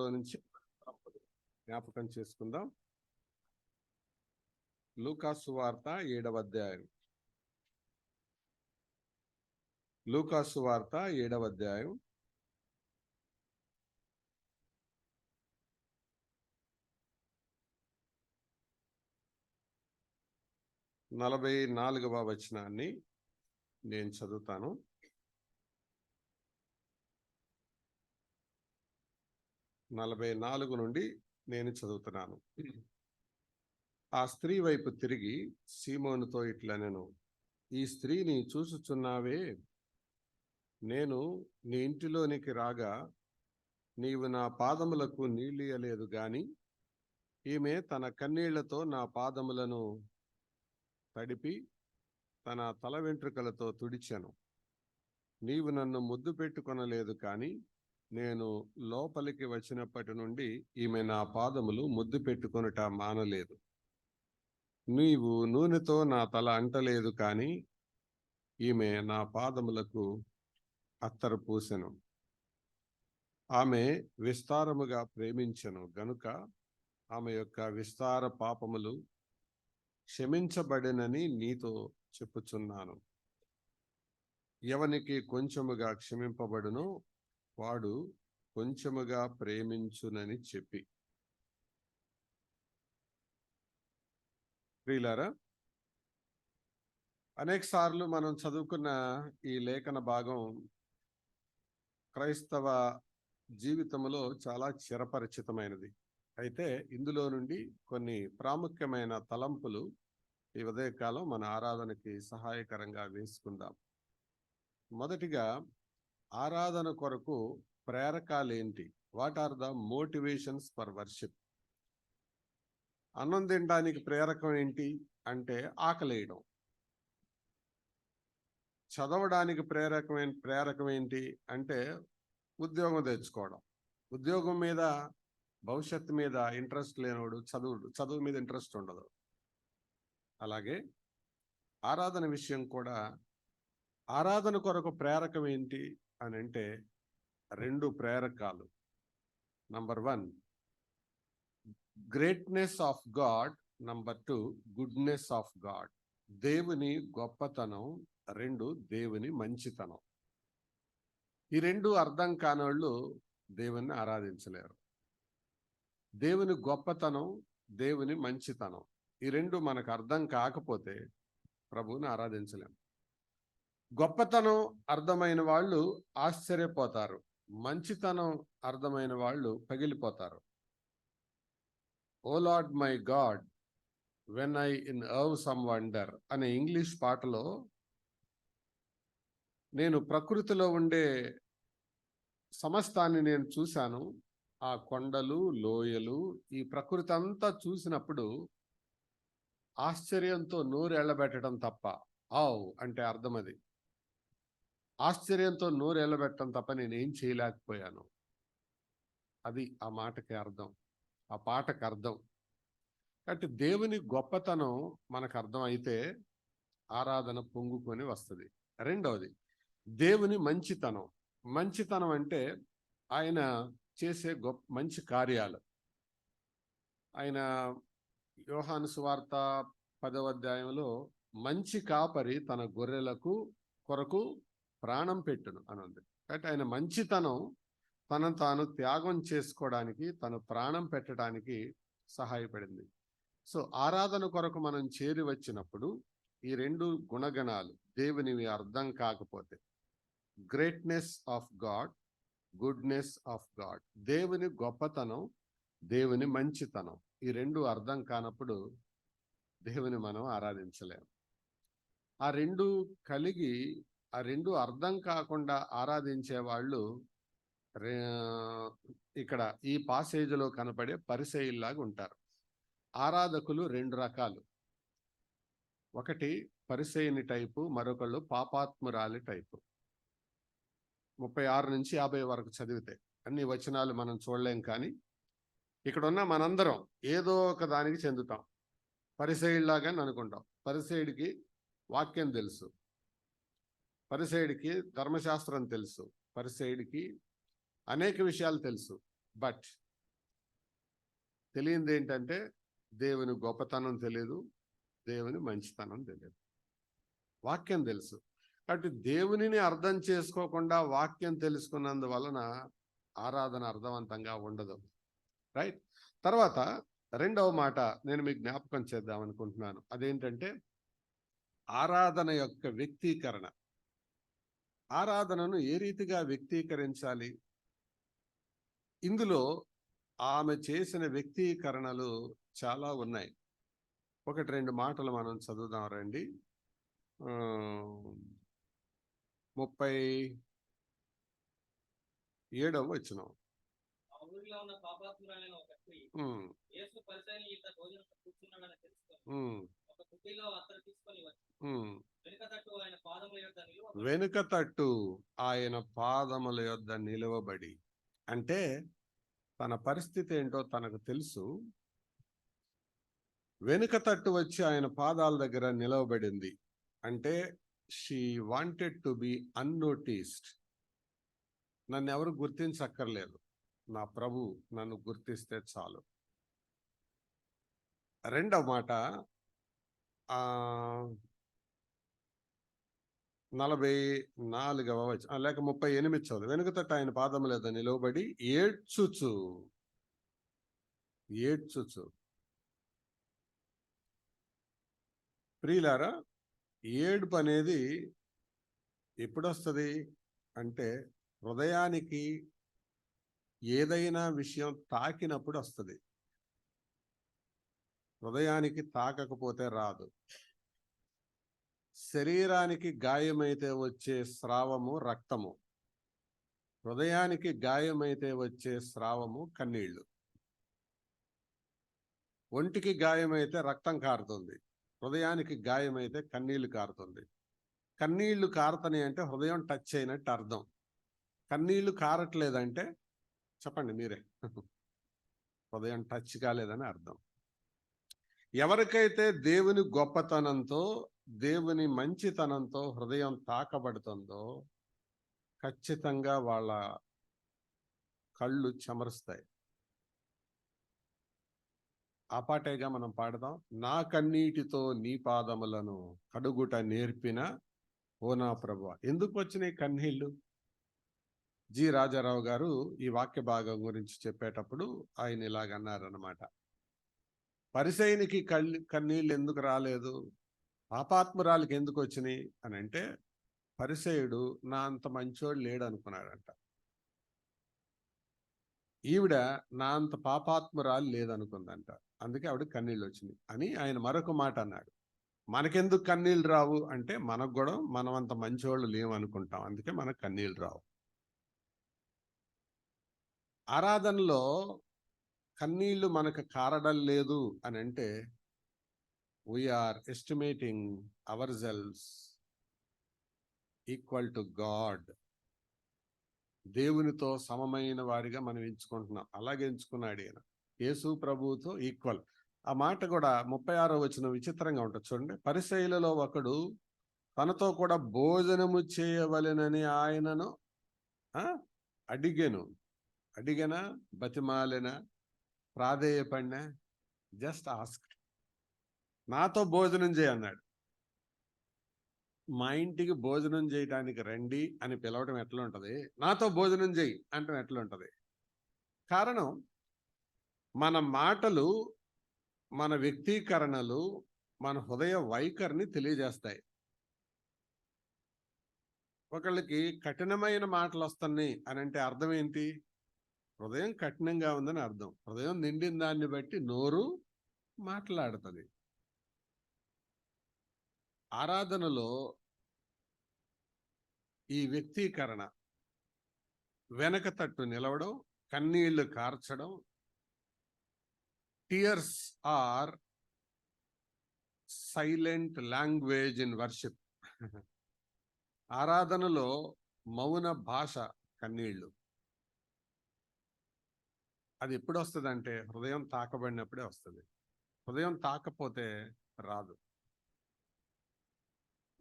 వార్తలో నుంచి జ్ఞాపకం చేసుకుందాం. లూకాసు వార్త 7వ అధ్యాయం. లూకాసు వార్త 7వ అధ్యాయం. నలభై 44వ వచనాన్ని నేను చదువుతాను. నలభై 44 నుండి నేను చదువుతున్నాను. ఆ స్త్రీ వైపు తిరిగి సీమోనుతో ఇట్లనెను, ఈ స్త్రీని చూచుచున్నావే, నేను నీ ఇంటిలోనికి రాగా నీవు నా పాదములకు నీళ్ళియలేదు గాని ఈమె తన కన్నీళ్లతో నా పాదములను తడిపి తన తల వెంట్రుకలతో తుడిచెను. నీవు నన్ను ముద్దు పెట్టుకొనలేదు కానీ నేను లోపలికి వచ్చినప్పటి నుండి ఈమె నా పాదములు ముద్దు పెట్టుకొనుట మానలేదు. నీవు నూనెతో నా తల అంటలేదు కానీ ఈమె నా పాదములకు అత్తరు పూసెను. ఆమె విస్తారముగా ప్రేమించెను గనుక ఆమె యొక్క విస్తార పాపములు క్షమించబడినని నీతో చెప్పుచున్నాను. ఎవనికి కొంచెముగా క్షమింపబడునో వాడు కొంచెముగా ప్రేమించునని చెప్పి. ప్రియులారా, అనేక సార్లు మనం చదువుకున్న ఈ లేఖన భాగం క్రైస్తవ జీవితంలో చాలా చిరపరిచితమైనది. అయితే ఇందులో నుండి కొన్ని ప్రాముఖ్యమైన తలంపులు ఈ ఉదయకాలం మన ఆరాధనకి సహాయకరంగా వేసుకుందాం. మొదటిగా, ఆరాధన కొరకు ప్రేరకాలు ఏంటి? What are the motivations for worship? అన్నం తినడానికి ప్రేరకం ఏంటి అంటే ఆకలేయడం. చదవడానికి ప్రేరకం ఏంటి అంటే ఉద్యోగం తెచ్చుకోవడం. ఉద్యోగం మీద, భవిష్యత్తు మీద ఇంట్రెస్ట్ లేనివాడు చదువు మీద ఇంట్రెస్ట్ ఉండదు. అలాగే ఆరాధన విషయం కూడా, ఆరాధన కొరకు ప్రేరకం ఏంటి అని అంటే 2 ప్రేరకాలు. Number 1 greatness of God, number 2 goodness of God. దేవుని గొప్పతనం, 2 దేవుని మంచితనం. ఈ 2 అర్థం కానోళ్ళు దేవుని ఆరాధించలేరు. దేవుని గొప్పతనం, దేవుని మంచితనం, ఈ 2 మనకు అర్థం కాకపోతే ప్రభువుని ఆరాధించలేం. గొప్పతనం అర్థమైన వాళ్ళు ఆశ్చర్యపోతారు, మంచితనం అర్థమైన వాళ్ళు పగిలిపోతారు. O Lord my God when I in awesome wonder అనే ఇంగ్లీష్ పాటలో, నేను ప్రకృతిలో ఉండే సమస్తాన్ని నేను చూశాను, ఆ కొండలు, లోయలు, ఈ ప్రకృతి అంతా చూసినప్పుడు ఆశ్చర్యంతో నోరు ఎళ్ళబెట్టడం తప్ప, ఆవ్ అంటే అర్థం అది, ఆశ్చర్యంతో నోరు ఎళ్ళబెట్టడం తప్ప నేనేం చేయలేకపోయాను. అది ఆ మాటకి అర్థం, ఆ పాటకు అర్థం. కాబట్టి దేవుని గొప్పతనం మనకు అర్థం అయితే ఆరాధన పొంగుకొని వస్తుంది. రెండవది దేవుని మంచితనం. మంచితనం అంటే ఆయన చేసే మంచి కార్యాలు. ఆయన యోహాను సువార్త 10వ అధ్యాయంలో మంచి కాపరి తన గొర్రెలకు కొరకు ప్రాణం పెట్టును అని ఉంది. కాబట్టి ఆయన మంచితనం తనను తాను త్యాగం చేసుకోవడానికి, తను ప్రాణం పెట్టడానికి సహాయపడింది. సో ఆరాధన కొరకు మనం చేరి వచ్చినప్పుడు ఈ 2 గుణగణాలు దేవునివి అర్థం కాకపోతే, greatness of God, goodness of God, దేవుని గొప్పతనం, దేవుని మంచితనం, ఈ 2 అర్థం కానప్పుడు దేవుని మనం ఆరాధించలేము. ఆ 2 కలిగి, ఆ 2 అర్థం కాకుండా ఆరాధించే వాళ్ళు ఇక్కడ ఈ పాసేజ్లో కనపడే పరిసయ్యుల్లాగా ఉంటారు. ఆరాధకులు 2 రకాలు. ఒకటి పరిసయ్యుని టైపు, మరొకళ్ళు పాపాత్మురాలి టైపు. 36 నుంచి 50 వరకు చదివితే అన్ని వచనాలు మనం చూడలేం, కానీ ఇక్కడ ఉన్న మనందరం ఏదో ఒక దానికి చెందుతాం. పరిసయ్యుల్లాగానే అనుకుంటాం. పరిసయ్యుడికి వాక్యం తెలుసు, పరిసయ్యుడికి ధర్మశాస్త్రం తెలుసు, పరిసయ్యుడికి అనేక విషయాలు తెలుసు. బట్ తెలియంది ఏంటంటే దేవుని గొప్పతనం తెలియదు, దేవుని మంచితనం తెలియదు. వాక్యం తెలుసు. కాబట్టి దేవునిని అర్థం చేసుకోకుండా వాక్యం తెలుసుకున్నందువలన ఆరాధన అర్థవంతంగా ఉండదు. రైట్. తర్వాత రెండవ మాట నేను మీకు జ్ఞాపకం చేద్దాం అనుకుంటున్నాను. అదేంటంటే ఆరాధన యొక్క వ్యక్తీకరణ. ఆరాధనను ఏ రీతిగా వ్యక్తీకరించాలి? ఇందులో ఆమె చేసిన వ్యక్తీకరణలు చాలా ఉన్నాయి. ఒకటి రెండు మాటలు మనం చదువుదాం రండి. 37వ వచనం. వెనుక తట్టు ఆయన పాదముల యొద్ద నిలవబడి, అంటే తన పరిస్థితి ఏంటో తనకు తెలుసు. వెనుక తట్టు వచ్చి ఆయన పాదాల దగ్గర నిలవబడింది. అంటే she wanted to be unnoticed. నన్ను ఎవరు గుర్తించక్కర్లేదు, నా ప్రభు నన్ను గుర్తిస్తే చాలు. రెండవ మాట 44వ వచనం లేక 38 చదువు. వెనుక తట్టు ఆయన పాదముల యొద్ద నిలవబడి ఏడ్చుచు. ప్రియులారా, ఏడుపు అనేది ఎప్పుడొస్తుంది అంటే హృదయానికి ఏదైనా విషయం తాకినప్పుడు వస్తుంది. హృదయానికి తాకకపోతే రాదు. శరీరానికి గాయమైతే వచ్చే స్రావము రక్తము, హృదయానికి గాయమైతే వచ్చే స్రావము కన్నీళ్లు. ఒంటికి గాయమైతే రక్తం కారుతుంది, హృదయానికి గాయమైతే కన్నీళ్లు కారుతుంది. కన్నీళ్లు కారుతాయి అంటే హృదయం టచ్ అయినట్టు అర్థం. కన్నీళ్లు కారట్లేదంటే చెప్పండి మీరే, హృదయం టచ్ కాలేదని అర్థం. ఎవరికైతే దేవుని గొప్పతనంతో, దేవుని మంచితనంతో హృదయం తాకబడుతుందో ఖచ్చితంగా వాళ్ళ కళ్ళు చెమరుస్తాయి. ఆ పాటేగా మనం పాడదాం. నా కన్నీటితో నీ పాదములను కడుగుట నేర్పిన ఓ నా ప్రభువా. ఎందుకు వచ్చినాయి కన్నీళ్లు? జి రాజారావు గారు ఈ వాక్య భాగం గురించి చెప్పేటప్పుడు ఆయన ఇలాగన్నారన్నమాట. పరిసయ్యునికి కన్నీళ్ళు ఎందుకు రాలేదు, పాపాత్మురాలికి ఎందుకు వచ్చినాయి అని అంటే, పరిసయ్యుడు నా అంత మంచోడు లేడు అనుకున్నాడంట. ఈవిడ నా అంత పాపాత్మురాలు లేదనుకుందంట, అందుకే ఆవిడ కన్నీళ్ళు వచ్చినాయి అని ఆయన మరొక మాట అన్నాడు. మనకెందుకు కన్నీళ్ళు రావు అంటే, మనకు కూడా మనం అంత మంచోళ్ళు లేవనుకుంటాం, అందుకే మనకు కన్నీళ్ళు రావు. ఆరాధనలో కన్నీళ్లు మనకు కారడం లేదు అని అంటే we're estimating ourselves equal to God. దేవునితో సమమైన వారిగా మనం ఎంచుకుంటున్నాం. అలాగే ఎంచుకున్నాడు ఈయన, యేసు ప్రభువుతో ఈక్వల్. ఆ మాట కూడా 36వ వచనం విచిత్రంగా ఉంటుంది చూడండి. పరిసయ్యులలో ఒకడు తనతో కూడా భోజనము చేయవలెనని ఆయనను అడిగెనా, బతిమాలెనా, ప్రాధేయపడినా, జస్ట్ ఆస్క్, నాతో భోజనం చేయి అన్నాడు. మా ఇంటికి భోజనం చేయడానికి రండి అని పిలవటం ఎట్లా ఉంటుంది, నాతో భోజనం చేయి అంటాం ఎట్లా ఉంటుంది? కారణం మన మాటలు, మన వ్యక్తీకరణలు మన హృదయ వైఖరిని తెలియజేస్తాయి. ఒకళ్ళకి కఠినమైన మాటలు వస్తున్నాయి అని అంటే అర్థం ఏంటి? హృదయం కఠినంగా ఉందని అర్థం. హృదయం నిండిన దాన్ని బట్టి నోరు మాట్లాడుతుంది. ఆరాధనలో ఈ వ్యక్తీకరణ, వెనక తట్టు నిలవడం, కన్నీళ్లు కార్చడం, tears are silent language in worship. ఆరాధనలో మౌన భాష కన్నీళ్లు. అది ఎప్పుడు వస్తుందంటే హృదయం తాకబడినప్పుడే వస్తుంది. హృదయం తాకపోతే రాదు.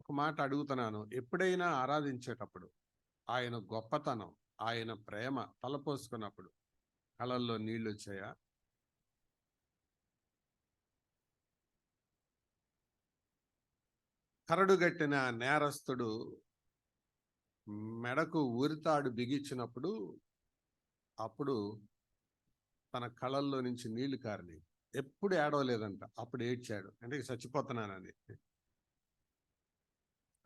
ఒక మాట అడుగుతున్నాను, ఎప్పుడైనా ఆరాధించేటప్పుడు ఆయన గొప్పతనం, ఆయన ప్రేమ తలపోసుకున్నప్పుడు కళ్ళల్లో నీళ్ళు వచ్చాయా? కరడుగట్టిన నేరస్తుడు మెడకు ఉరితాడు బిగించినప్పుడు అప్పుడు తన కళ్ళల్లో నుంచి నీళ్లు కారినాయి. ఎప్పుడు ఏడవలేదంట, అప్పుడు ఏడ్చాడు. అంటే చచ్చిపోతున్నానని.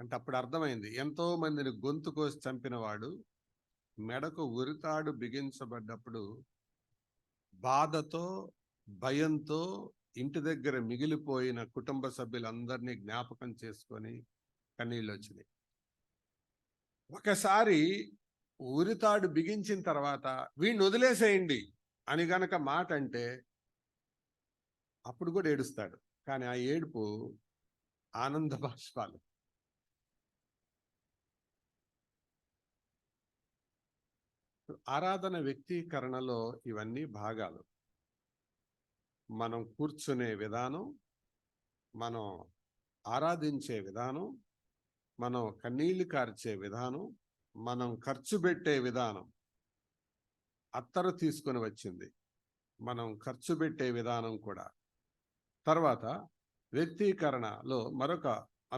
అంటే అప్పుడు అర్థమైంది, ఎంతో మందిని గొంతు కోసి చంపినవాడు మెడకు ఉరితాడు బిగించబడ్డప్పుడు బాధతో, భయంతో ఇంటి దగ్గర మిగిలిపోయిన కుటుంబ సభ్యులందరినీ జ్ఞాపకం చేసుకొని కన్నీళ్ళు వచ్చినాయి. ఒకసారి ఉరితాడు బిగించిన తర్వాత వీడిని వదిలేసేయండి అని గనక మాట అంటే అప్పుడు కూడా ఏడుస్తాడు. కానీ ఆ ఏడుపు ఆనంద బాష్పాలు. ఆరాధన వ్యక్తీకరణలో ఇవన్నీ భాగాలు. మనం కూర్చునే విధానం, మనం ఆరాధించే విధానం, మనం కన్నీళ్లు కార్చే విధానం, మనం ఖర్చు పెట్టే విధానం. అత్తరు తీసుకొని వచ్చింది, మనం ఖర్చు పెట్టే విధానం కూడా. తర్వాత వ్యక్తీకరణలో మరొక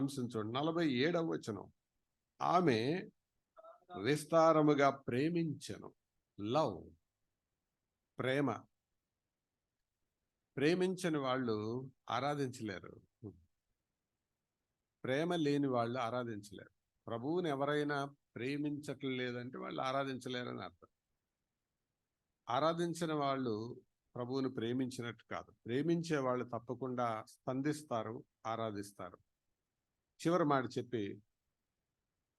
అంశం చూడండి, 47వ వచనం. ఆమె విస్తారముగా ప్రేమించెను. లవ్, ప్రేమ. ప్రేమించని వాళ్ళు ఆరాధించలేరు. ప్రేమ లేని వాళ్ళు ఆరాధించలేరు. ప్రభువుని ఎవరైనా ప్రేమించట్లేదంటే వాళ్ళు ఆరాధించలేరని అర్థం. ఆరాధించిన వాళ్ళు ప్రభువుని ప్రేమించినట్టు కాదు. ప్రేమించే వాళ్ళు తప్పకుండా స్పందిస్తారు, ఆరాధిస్తారు. చివరి మాట చెప్పి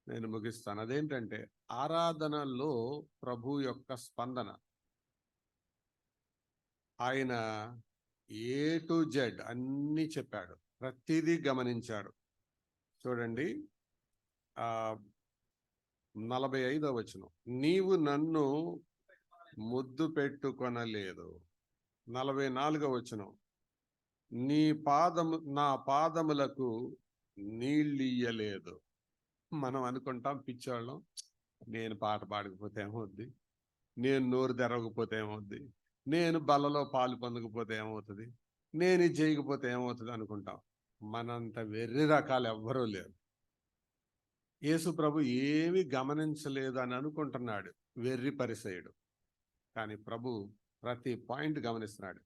నేను ముగిస్తాను. అదేంటంటే ఆరాధనలో ప్రభు యొక్క స్పందన. ఆయన ఏ టు జెడ్ అన్నీ చెప్పాడు, ప్రతిదీ గమనించాడు. చూడండి 45వ వచనం. నీవు నన్ను ముద్దు పెట్టుకొనలేదు. 44వ వచనం. నా పాదములకు నీళ్ళియ్యలేదు. మనం అనుకుంటాం పిచ్చోళ్ళం, నేను పాట పాడకపోతే ఏమవుద్ది, నేను నోరు తెరవకపోతే ఏమవుద్ది, నేను బల్లలో పాలు పొందకపోతే ఏమవుతుంది, నేను ఇది చేయకపోతే ఏమవుతుంది అనుకుంటాం. మనంత వెర్రి రకాలు ఎవ్వరూ లేరు. యేసు ప్రభు ఏమీ గమనించలేదు అని అనుకుంటున్నాడు వెర్రి పరిసయుడు. కానీ ప్రభు ప్రతి పాయింట్ గమనిస్తున్నాడు.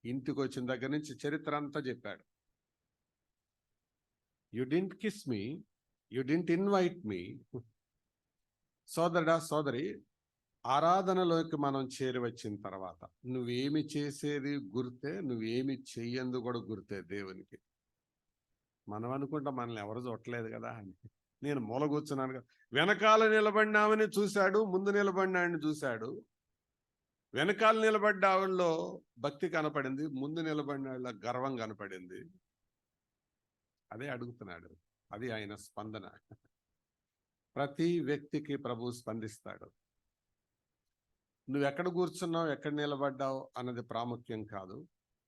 ఇంటికి వచ్చిన దగ్గర నుంచి చరిత్ర అంతా చెప్పాడు. You didn't kiss me, you didn't invite me. సోదరుడా, సోదరి, ఆరాధనలోకి మనం చేరి వచ్చిన తర్వాత నువ్వేమి చేసేది గుర్తే, నువ్వేమి చెయ్యందు కూడా గుర్తే దేవునికి. మనం అనుకుంటాం మనల్ని ఎవరు చూడలేదు కదా అని. నేను మూల కూర్చున్నాను కదా. వెనకాల నిలబడినామని చూశాడు, ముందు నిలబడినాన్ని చూశాడు. వెనకాల నిలబడ్డ ఆవిడలో భక్తి కనపడింది, ముందు నిలబడిన వాళ్ళ గర్వం కనపడింది. అదే అడుగుతున్నాడు, అది ఆయన స్పందన. ప్రతి వ్యక్తికి ప్రభు స్పందిస్తాడు. నువ్వు ఎక్కడ కూర్చున్నావు, ఎక్కడ నిలబడ్డావు అన్నది ప్రాముఖ్యం కాదు,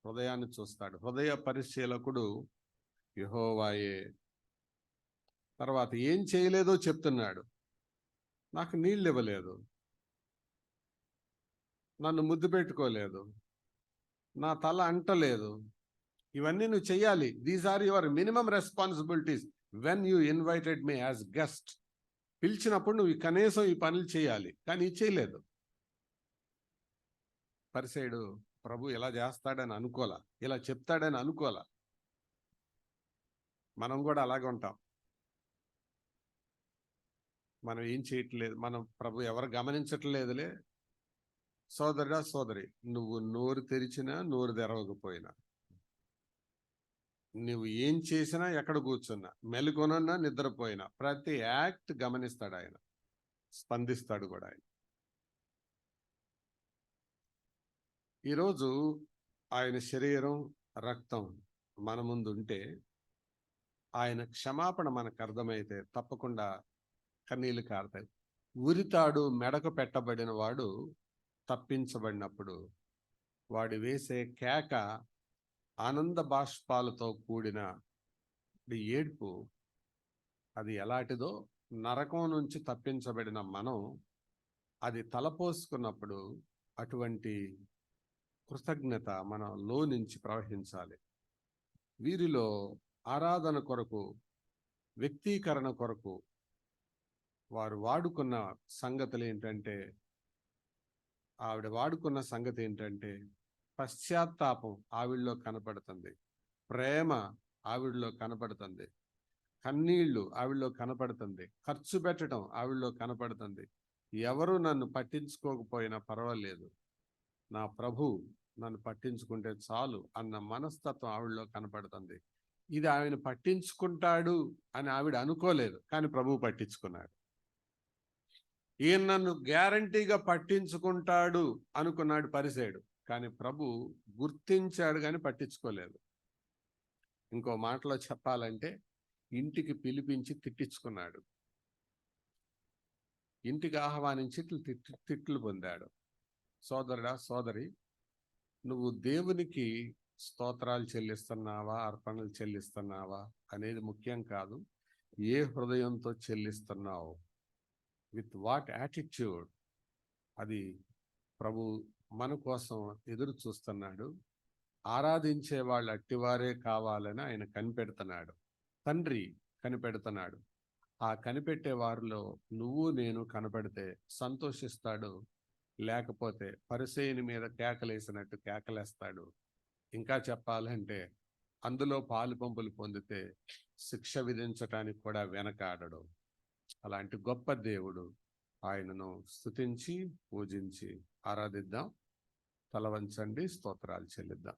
హృదయాన్ని చూస్తాడు. హృదయ పరిశీలకుడు యెహోవాయే. తర్వాత ఏం చేయలేదో చెప్తున్నాడు. నాకు నీళ్ళు ఇవ్వలేదు, నన్ను ముద్దు పెట్టుకోలేదు, నా తల అంటలేదు. ఇవన్నీ నువ్వు చెయ్యాలి. These are your minimum responsibilities when you invited me as guest. పిలిచినప్పుడు నువ్వు కనీసం ఈ పనులు చేయాలి, కానీ ఇది చేయలేదు. పరిసయుడు ప్రభు ఇలా చేస్తాడని అనుకోలా, ఇలా చెప్తాడని అనుకోలా. మనం కూడా అలాగే ఉంటాం. మనం ఏం చేయట్లేదు, మనం ప్రభు ఎవరు గమనించట్లేదులే. సోదరుడా, సోదరి, నువ్వు నోరు తెరిచినా నోరు తెరవకపోయినా, నువ్వు ఏం చేసినా, ఎక్కడ కూర్చున్నా, మెలుకొనన్నా నిద్రపోయినా, ప్రతి యాక్ట్ గమనిస్తాడు ఆయన, స్పందిస్తాడు కూడా ఆయన. ఈరోజు ఆయన శరీరం, రక్తం మన ముందు ఉంటే, ఆయన క్షమాపణ మనకు అర్థమైతే తప్పకుండా కన్నీళ్లు కారుతాయి. ఉరితాడు మెడకు పెట్టబడిన వాడు తప్పించబడినప్పుడు వాడు వేసే కేక ఆనంద బాష్పాలతో కూడిన ఏడ్పు. అది ఎలాంటిదో నరకం నుంచి తప్పించబడిన మనం అది తలపోసుకున్నప్పుడు అటువంటి కృతజ్ఞత మనలో నుంచి ప్రవహించాలి. వీరిలో ఆరాధన కొరకు వ్యక్తీకరణ కొరకు వారు వాడుకున్న సంగతులు ఏంటంటే, ఆవిడ వాడుకున్న సంగతి ఏంటంటే, పశ్చాత్తాపం ఆవిడలో కనపడుతుంది, ప్రేమ ఆవిడలో కనపడుతుంది, కన్నీళ్లు ఆవిడలో కనపడుతుంది, ఖర్చు పెట్టడం ఆవిడలో కనపడుతుంది. ఎవరు నన్ను పట్టించుకోకపోయినా పర్వాలేదు, నా ప్రభు నన్ను పట్టించుకుంటే చాలు అన్న మనస్తత్వం ఆవిడలో కనపడుతుంది. ఇది ఆవిడ పట్టించుకుంటాడు అని ఆవిడ అనుకోలేదు, కానీ ప్రభు పట్టించుకున్నాడు. ఈయన నన్ను గ్యారంటీగా పట్టించుకుంటాడు అనుకున్నాడు పరిసేయుడు, కానీ ప్రభు గుర్తించాడు కానీ పట్టించుకోలేదు. ఇంకో మాటలో చెప్పాలంటే, ఇంటికి పిలిపించి తిట్టించుకున్నాడు, ఇంటికి ఆహ్వానించి తిట్లు పొందాడు. సోదరుడా, సోదరి, నువ్వు దేవునికి స్తోత్రాలు చెల్లిస్తున్నావా, అర్పణలు చెల్లిస్తున్నావా అనేది ముఖ్యం కాదు. ఏ హృదయంతో చెల్లిస్తున్నావు, విత్ వాట్ యాటిట్యూడ్, అది ప్రభు మన కోసం ఎదురు చూస్తున్నాడు. ఆరాధించే వాళ్ళు అట్టివారే కావాలని ఆయన కనిపెడుతున్నాడు, తండ్రి కనిపెడుతున్నాడు. ఆ కనిపెట్టే వారిలో నువ్వు నేను కనపడితే సంతోషిస్తాడు, లేకపోతే పరిసేయుని మీద కేకలేసినట్టు కేకలేస్తాడు. ఇంకా చెప్పాలంటే, అందులో పాలు పంపులు పొందితే శిక్ష విధించటానికి కూడా వెనకాడడు. అలాంటి గొప్ప దేవుడు, ఆయనను స్తుతించి పూజించి ఆరాధిద్దాం. తల వంచండి, స్తోత్రాలు చెల్లిద్దాం.